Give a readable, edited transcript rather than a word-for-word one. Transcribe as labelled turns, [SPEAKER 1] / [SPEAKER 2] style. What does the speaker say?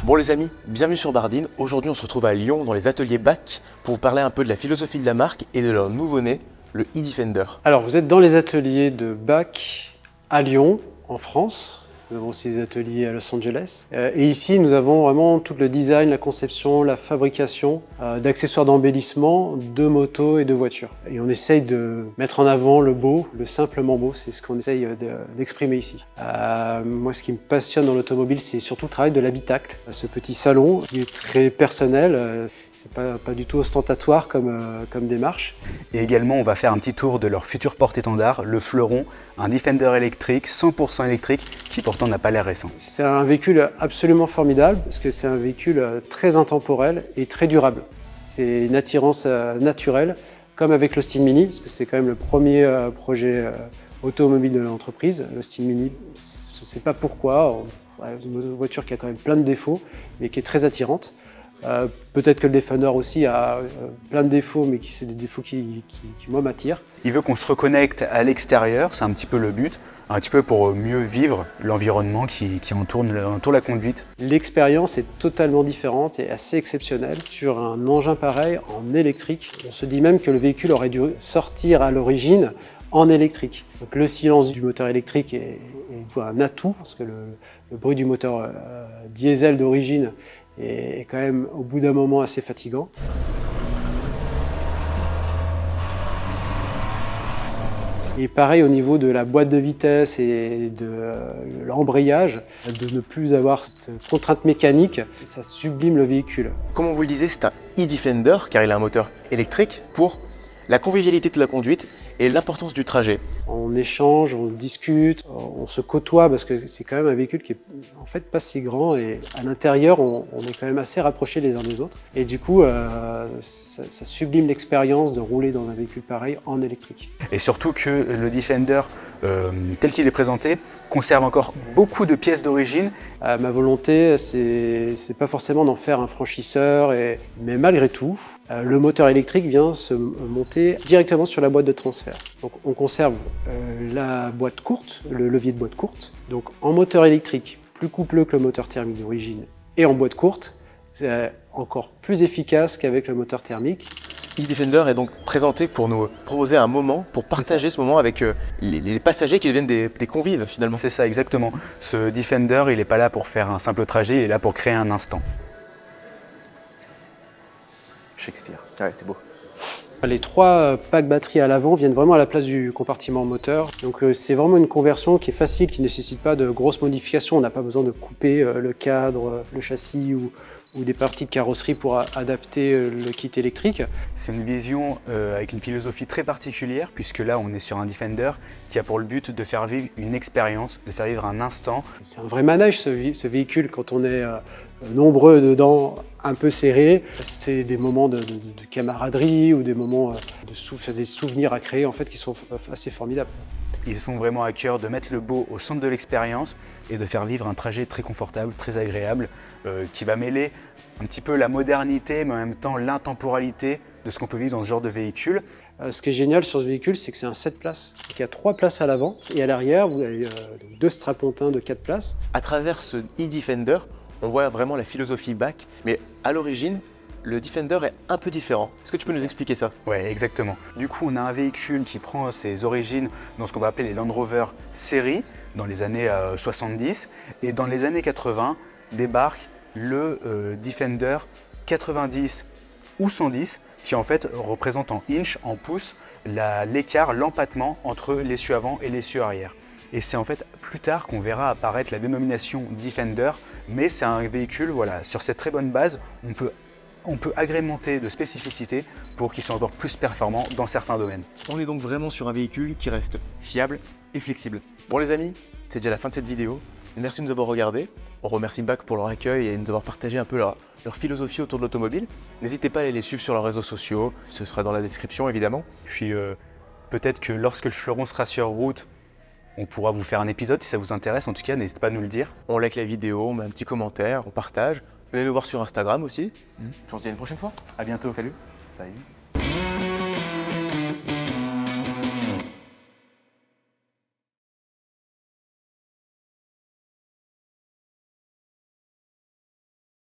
[SPEAKER 1] Bon les amis, bienvenue sur Bardine. Aujourd'hui on se retrouve à Lyon dans les ateliers BAC pour vous parler un peu de la philosophie de la marque et de leur nouveau-né, le e-Defender.
[SPEAKER 2] Alors vous êtes dans les ateliers de BAC à Lyon, en France. Nous avons aussi des ateliers à Los Angeles. Et ici, nous avons vraiment tout le design, la conception, la fabrication d'accessoires d'embellissement de motos et de voitures. Et on essaye de mettre en avant le beau, le simplement beau, c'est ce qu'on essaye d'exprimer ici. Moi, ce qui me passionne dans l'automobile, c'est surtout le travail de l'habitacle. Ce petit salon qui est très personnel. C'est pas du tout ostentatoire comme démarche.
[SPEAKER 3] Et également, on va faire un petit tour de leur futur porte-étendard, le Fleuron, un Defender électrique, 100% électrique, qui pourtant n'a pas l'air récent.
[SPEAKER 2] C'est un véhicule absolument formidable, parce que c'est un véhicule très intemporel et très durable. C'est une attirance naturelle, comme avec l'Austin Mini, parce que c'est quand même le premier projet automobile de l'entreprise. L'Austin Mini, je ne sais pas pourquoi, une voiture qui a quand même plein de défauts, mais qui est très attirante. Peut-être que le Defender aussi a plein de défauts, mais c'est des défauts qui moi, m'attirent.
[SPEAKER 3] Il veut qu'on se reconnecte à l'extérieur, c'est un petit peu le but, un petit peu pour mieux vivre l'environnement qui entoure la conduite.
[SPEAKER 2] L'expérience est totalement différente et assez exceptionnelle. Sur un engin pareil, en électrique, on se dit même que le véhicule aurait dû sortir à l'origine en électrique. Donc, le silence du moteur électrique est un atout, parce que le bruit du moteur diesel d'origine est quand même au bout d'un moment assez fatigant. Et pareil au niveau de la boîte de vitesse et de l'embrayage, de ne plus avoir cette contrainte mécanique, ça sublime le véhicule.
[SPEAKER 1] Comme on vous le disait, c'est un e-Defender car il a un moteur électrique pour la convivialité de la conduite et l'importance du trajet.
[SPEAKER 2] On échange, on discute, on se côtoie parce que c'est quand même un véhicule qui est en fait pas si grand et à l'intérieur on est quand même assez rapprochés les uns des autres. Et du coup ça sublime l'expérience de rouler dans un véhicule pareil en électrique.
[SPEAKER 3] Et surtout que le Defender tel qu'il est présenté conserve encore beaucoup de pièces d'origine.
[SPEAKER 2] Ma volonté c'est pas forcément d'en faire un franchisseur, mais malgré tout le moteur électrique vient se monter directement sur la boîte de transfert. Donc on conserve la boîte courte, le levier de boîte courte. Donc en moteur électrique, plus coupleux que le moteur thermique d'origine, et en boîte courte, c'est encore plus efficace qu'avec le moteur thermique.
[SPEAKER 1] e-Defender est donc présenté pour nous proposer un moment, pour partager ce moment avec les passagers qui deviennent des convives finalement.
[SPEAKER 3] C'est ça exactement. Ce Defender, il n'est pas là pour faire un simple trajet, il est là pour créer un instant. Shakespeare.
[SPEAKER 1] Ouais, c'est beau.
[SPEAKER 2] Les trois packs batterie à l'avant viennent vraiment à la place du compartiment moteur. Donc c'est vraiment une conversion qui est facile, qui ne nécessite pas de grosses modifications. On n'a pas besoin de couper le cadre, le châssis ou des parties de carrosserie pour adapter le kit électrique.
[SPEAKER 3] C'est une vision avec une philosophie très particulière, puisque là on est sur un Defender qui a pour le but de faire vivre une expérience, de faire vivre un instant.
[SPEAKER 2] C'est un vrai manège ce véhicule quand on est nombreux dedans, un peu serrés. C'est des moments de camaraderie ou des moments des souvenirs à créer en fait qui sont assez formidables.
[SPEAKER 3] Ils sont vraiment à cœur de mettre le beau au centre de l'expérience et de faire vivre un trajet très confortable, très agréable, qui va mêler un petit peu la modernité mais en même temps l'intemporalité de ce qu'on peut vivre dans ce genre de véhicule.
[SPEAKER 2] Ce qui est génial sur ce véhicule, c'est que c'est un 7 places. Donc, il y a 3 places à l'avant et à l'arrière, vous avez 2 strapontins de 4 places.
[SPEAKER 1] À travers ce e-Defender, on voit vraiment la philosophie BAC, mais à l'origine, le Defender est un peu différent. Est-ce que tu peux nous expliquer ça?
[SPEAKER 3] Oui, exactement. Du coup, on a un véhicule qui prend ses origines dans ce qu'on va appeler les Land Rover série, dans les années 70. Et dans les années 80, débarque le Defender 90 ou 110, qui en fait représente en inch, en pouces, l'écart, l'empattement entre l'essieu avant et l'essieu arrière. Et c'est en fait plus tard qu'on verra apparaître la dénomination Defender, mais c'est un véhicule, voilà, sur cette très bonne base, on peut agrémenter de spécificités pour qu'il soit encore plus performant dans certains domaines.
[SPEAKER 1] On est donc vraiment sur un véhicule qui reste fiable et flexible. Bon les amis, c'est déjà la fin de cette vidéo. Merci de nous avoir regardés. On remercie BAC pour leur accueil et de nous avoir partagé un peu leur philosophie autour de l'automobile. N'hésitez pas à aller les suivre sur leurs réseaux sociaux, ce sera dans la description évidemment.
[SPEAKER 3] Puis peut-être que lorsque le Fleuron sera sur route, on pourra vous faire un épisode si ça vous intéresse. En tout cas, n'hésitez pas à nous le dire.
[SPEAKER 1] On like la vidéo, on met un petit commentaire, on partage. Venez nous voir sur Instagram aussi. Puis on se dit à une prochaine fois.
[SPEAKER 3] À bientôt.
[SPEAKER 1] Salut.
[SPEAKER 3] Salut.